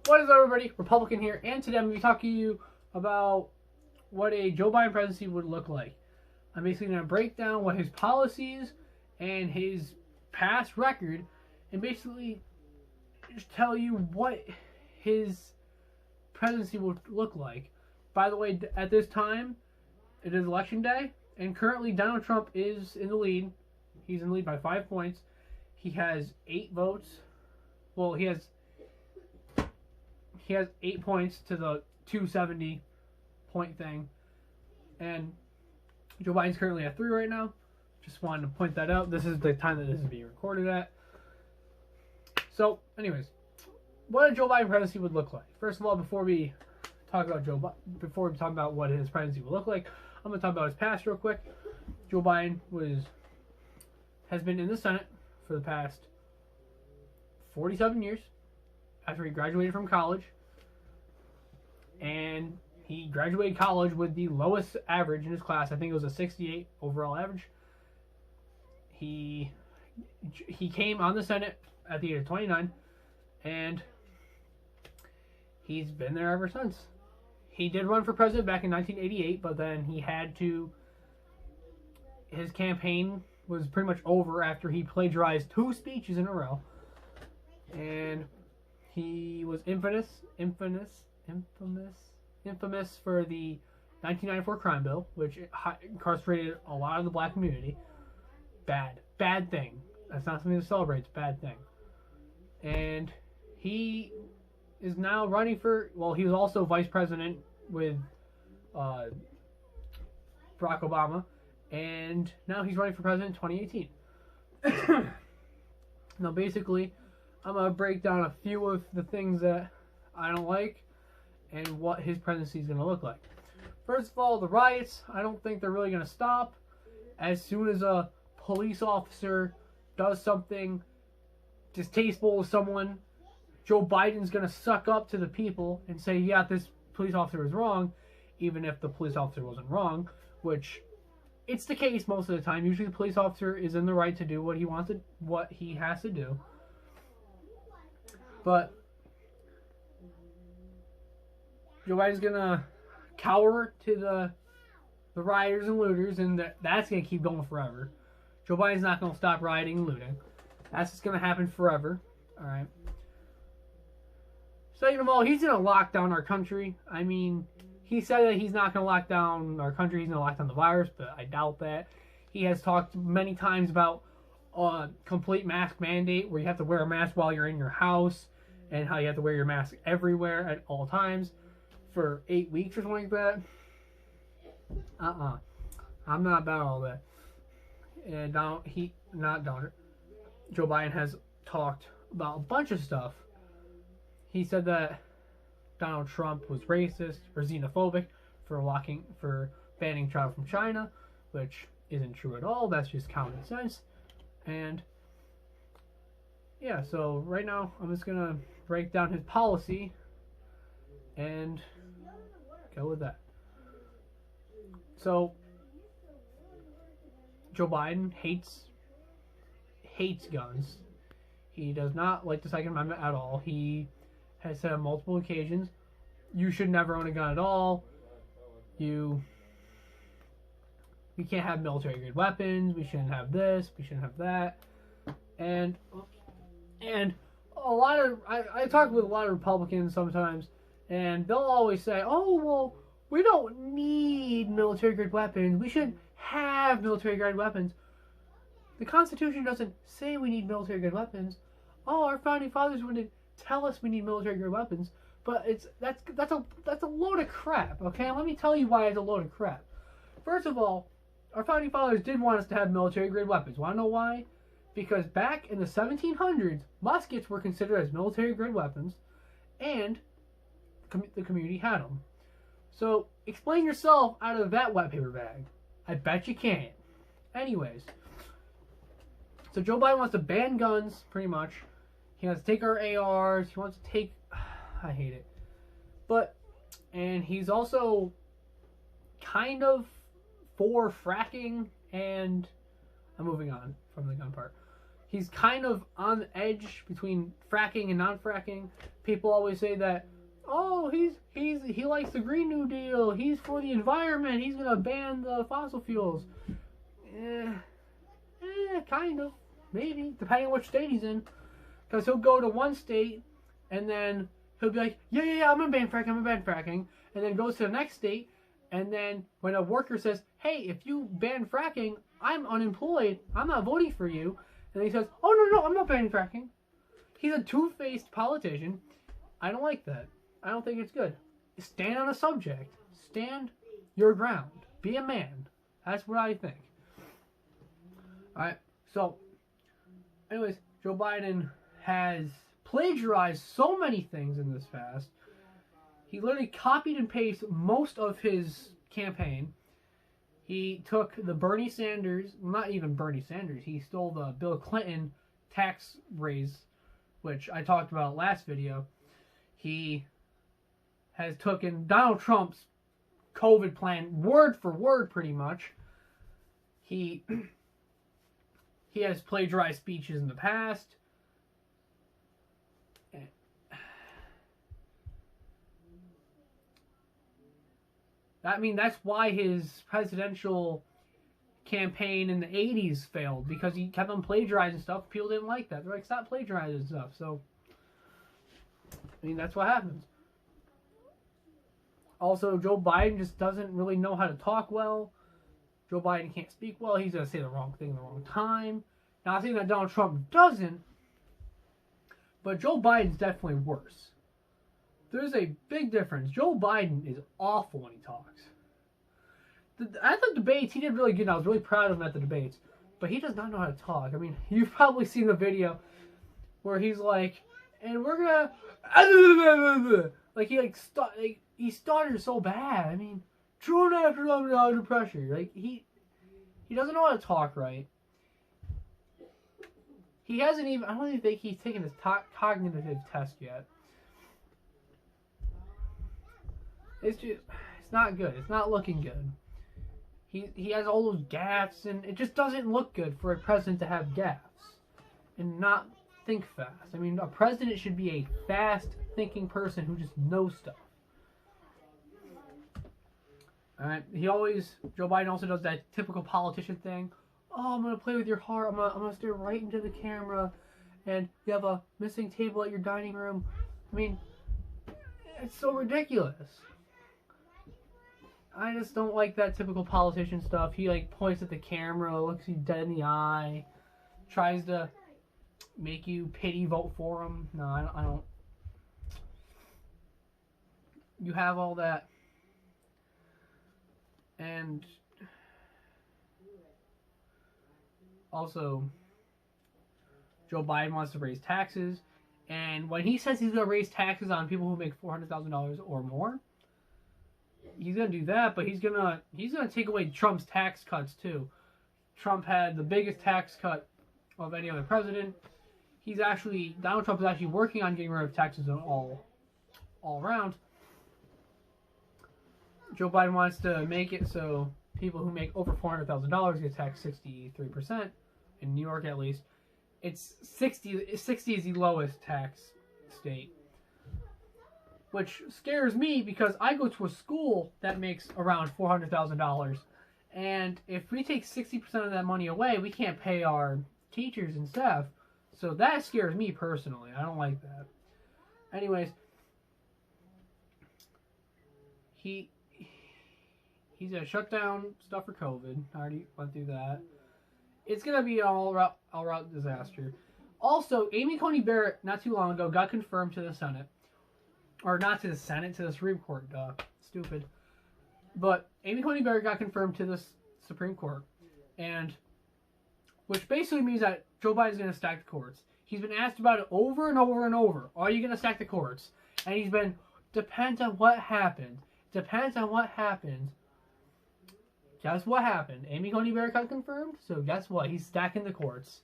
What is up, everybody? Republican here, and today I'm going to be talking to you about what a Joe Biden presidency would look like. I'm basically going to break down what his policies and his past record, and basically just tell you what his presidency would look like. By the way, at this time, it is election day, and currently Donald Trump is in the lead. He's in the lead by 5 points. He has 8 votes. Well, he has 8 points to the 270 point thing, and Joe Biden's currently at 3 right now. Just wanted to point that out. This is the time that this is being recorded at. So, anyways, what a Joe Biden presidency would look like. First of all, before we talk about what his presidency would look like, I'm going to talk about his past real quick. Joe Biden has been in the Senate for the past 47 years after he graduated from college. And he graduated college with the lowest average in his class. I think it was a 68 overall average. He came on the Senate at the age of 29, and he's been there ever since. He did run for president back in 1988, but then his campaign was pretty much over after he plagiarized 2 speeches in a row. And he was infamous for the 1994 crime bill, which incarcerated a lot of the black community. Bad thing. That's not something to celebrate. It's a bad thing. And he is now running for, well, he was also vice president with Barack Obama, and now he's running for president in 2018. Now, basically, I'm going to break down a few of the things that I don't like and what his presidency is going to look like. First of all, the riots, I don't think they're really going to stop. As soon as a police officer does something distasteful to someone, Joe Biden's going to suck up to the people and say, yeah, this police officer is wrong, even if the police officer wasn't wrong, which it's the case most of the time. Usually the police officer is in the right to do what he has to do. But Joe Biden's going to cower to the rioters and looters, and that's going to keep going forever. Joe Biden's not going to stop rioting and looting. That's just going to happen forever. Alright. Second of all, he's going to lock down our country. I mean, he said that he's not going to lock down our country. He's going to lock down the virus, but I doubt that. He has talked many times about a complete mask mandate where you have to wear a mask while you're in your house, and how you have to wear your mask everywhere at all times for 8 weeks or something like that. I'm not about all that. And Joe Biden has talked about a bunch of stuff. He said that Donald Trump was racist or xenophobic for banning travel from China, which isn't true at all. That's just common sense. And yeah, so right now I'm just gonna break down his policy and go with that. So Joe Biden hates guns. He does not like the Second Amendment at all. He has said on multiple occasions, you should never own a gun at all. We can't have military grade weapons. We shouldn't have this. We shouldn't have that. And I talk with a lot of Republicans sometimes, and they'll always say, oh, well, we don't need military grade weapons. We shouldn't have military grade weapons. The Constitution doesn't say we need military grade weapons. Oh, our founding fathers wouldn't tell us we need military grade weapons, but that's a load of crap. Okay, let me tell you why it's a load of crap. First of all, our founding fathers did want us to have military grade weapons. Want to know why? Because back in the 1700s, muskets were considered as military grade weapons, and the community had them. So explain yourself out of that wet paper bag. I bet you can't. Anyways, so Joe Biden wants to ban guns, pretty much. He wants to take our ARs. He wants to take... I hate it. And he's also kind of for fracking, and I'm moving on from the gun part. he's kind of on the edge between fracking and non-fracking. People always say that, oh, he likes the Green New Deal. He's for the environment. He's gonna ban the fossil fuels. Kind of, maybe, depending on which state he's in. Because he'll go to one state, and then he'll be like, yeah, I'm gonna ban fracking, and then goes to the next state, and then when a worker says, hey, if you ban fracking, I'm unemployed, I'm not voting for you, and he says, oh, no, I'm not banning fracking. He's a two-faced politician. I don't like that. I don't think it's good. Stand on a subject. Stand your ground. Be a man. That's what I think. Alright, so, anyways, Joe Biden has plagiarized so many things in this fast. He literally copied and pasted most of his campaign. He took the Bernie Sanders, not even Bernie Sanders, he stole the Bill Clinton tax raise, which I talked about last video. He has taken Donald Trump's COVID plan word for word, pretty much. He has plagiarized speeches in the past. I mean, that's why his presidential campaign in the 80s failed, because he kept on plagiarizing stuff. People didn't like that. They're like, stop plagiarizing stuff. So, I mean, that's what happens. Also, Joe Biden just doesn't really know how to talk well. Joe Biden can't speak well. He's going to say the wrong thing at the wrong time. Now, I think that Donald Trump doesn't, but Joe Biden's definitely worse. There's a big difference. Joe Biden is awful when he talks. At the debates, he did really good. I was really proud of him at the debates. But he does not know how to talk. I mean, you've probably seen the video where he's like, and we're gonna... Like, he stutters so bad. I mean, true after under pressure. Like, he doesn't know how to talk right. He hasn't even... I don't even think he's taken his cognitive test yet. It's not good. It's not looking good. He has all those gaffes, and it just doesn't look good for a president to have gaffes and not think fast. I mean, a president should be a fast-thinking person who just knows stuff. Alright, Joe Biden also does that typical politician thing. Oh, I'm going to play with your heart. I'm gonna stare right into the camera, and you have a missing table at your dining room. I mean, it's so ridiculous. I just don't like that typical politician stuff. He, like, points at the camera, looks you dead in the eye, tries to make you pity vote for him. No, I don't. You have all that. And also, Joe Biden wants to raise taxes. And when he says he's going to raise taxes on people who make $400,000 or more, he's going to do that, but he's going to take away Trump's tax cuts too. Trump had the biggest tax cut of any other president. Donald Trump is actually working on getting rid of taxes all around. Joe Biden wants to make it so people who make over $400,000 get taxed 63%, in New York at least. It's 60 is the lowest tax state. Which scares me because I go to a school that makes around $400,000. And if we take 60% of that money away, we can't pay our teachers and staff. So that scares me personally. I don't like that. Anyways, he's going to shut down stuff for COVID. I already went through that. It's going to be an all-out disaster. Also, Amy Coney Barrett, not too long ago, got confirmed to the Senate. Or not to the Senate, to the Supreme Court. Duh. Stupid. But Amy Coney Barrett got confirmed to the Supreme Court. And which basically means that Joe Biden's going to stack the courts. He's been asked about it over and over and over. Are you going to stack the courts? And he's been, depends on what happened. Depends on what happened. Guess what happened? Amy Coney Barrett got confirmed. So guess what? He's stacking the courts.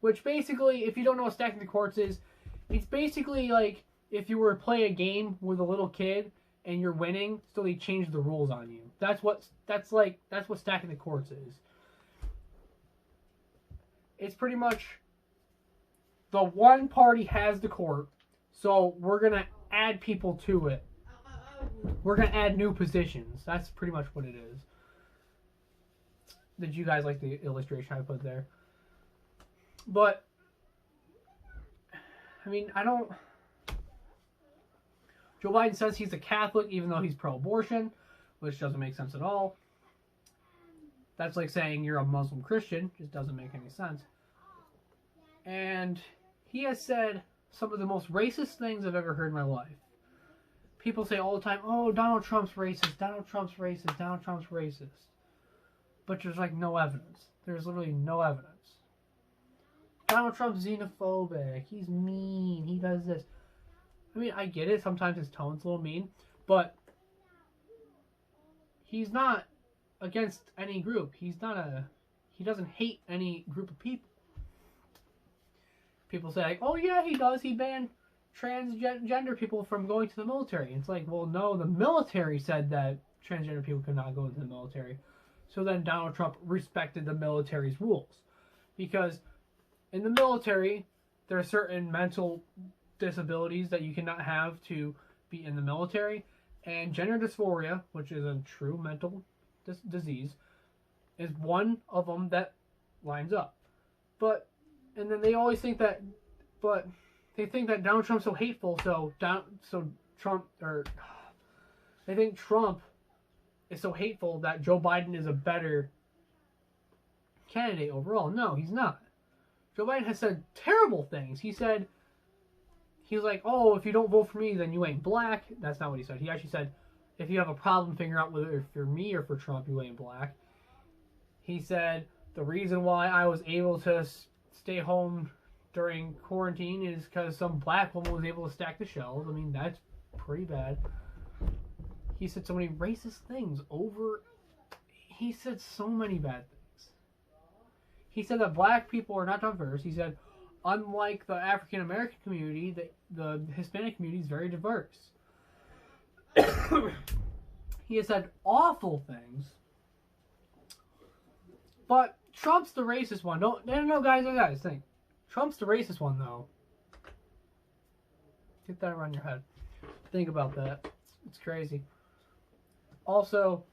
Which basically, if you don't know what stacking the courts is, it's basically like if you were to play a game with a little kid and you're winning, so they change the rules on you. That's what stacking the courts is. It's pretty much the one party has the court, so we're going to add people to it. We're going to add new positions. That's pretty much what it is. Did you guys like the illustration I put there? But, I mean, I don't... Joe Biden says he's a Catholic even though he's pro-abortion, which doesn't make sense at all. That's like saying you're a Muslim Christian. Just doesn't make any sense. And he has said some of the most racist things I've ever heard in my life. People say all the time, oh, Donald Trump's racist, Donald Trump's racist, Donald Trump's racist. But there's like no evidence. There's literally no evidence. Donald Trump's xenophobic. He's mean. He does this. I mean, I get it. Sometimes his tone's a little mean. But he's not against any group. He doesn't hate any group of people. People say, like, oh yeah, he does. He banned transgender people from going to the military. It's like, well, no, the military said that transgender people could not go into the military. So then Donald Trump respected the military's rules. Because in the military, there are certain mental disabilities that you cannot have to be in the military. And gender dysphoria, which is a true mental disease, is one of them that lines up. And then they always think that, they think that Donald Trump's so hateful, they think Trump is so hateful that Joe Biden is a better candidate overall. No, he's not. Joe Biden has said terrible things. He was like, oh, if you don't vote for me, then you ain't black. That's not what he said. He actually said, if you have a problem figuring out whether if you're me or for Trump, you ain't black. He said, the reason why I was able to stay home during quarantine is because some black woman was able to stack the shelves. I mean, that's pretty bad. He said so many racist things he said so many bad things. He said that black people are not diverse. He said, unlike the African American community, the Hispanic community is very diverse. He has said awful things. But Trump's the racist one. No, guys, think. Trump's the racist one, though. Get that around your head. Think about that. It's crazy. Also,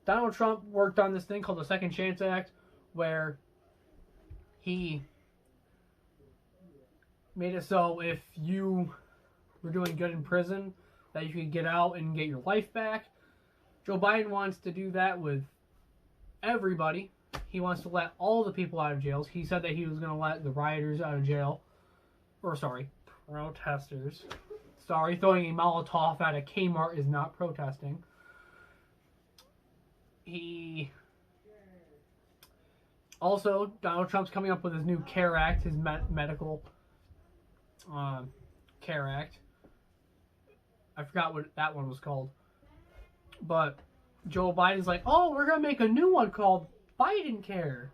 Donald Trump worked on this thing called the Second Chance Act, where he made it so if you were doing good in prison, that you could get out and get your life back. Joe Biden wants to do that with everybody. He wants to let all the people out of jails. He said that he was going to let the rioters out of jail. Protesters. Sorry, throwing a Molotov at a Kmart is not protesting. Also, Donald Trump's coming up with his new CARE Act, his medical CARE Act. I forgot what that one was called. But Joe Biden's like, oh, we're going to make a new one called Biden Care.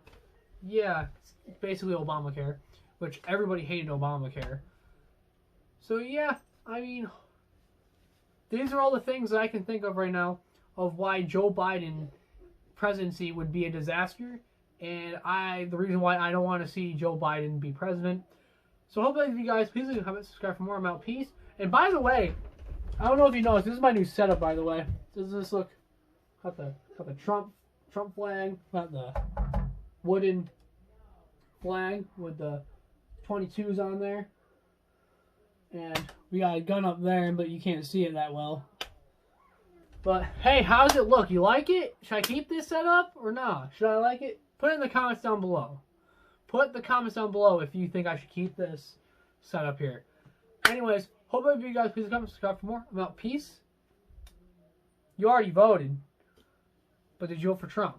Yeah, it's basically Obamacare, which everybody hated Obamacare. So yeah, I mean, these are all the things that I can think of right now of why Joe Biden presidency would be a disaster, and the reason why I don't want to see Joe Biden be president. So hopefully you guys, please leave a comment, subscribe for more. I'm out. Peace. And by the way, I don't know if you noticed, this is my new setup, by the way. Does this look? Got the Trump flag, got the wooden flag with the 22s on there, and we got a gun up there, but you can't see it that well. But hey, how does it look? You like it? Should I keep this set up or not? Should I like it? Put it in the comments down below. Put the comments down below if you think I should keep this set up here. Anyways, hopefully you guys please comment, subscribe for more. I'm out. Peace. You already voted. But did you vote for Trump?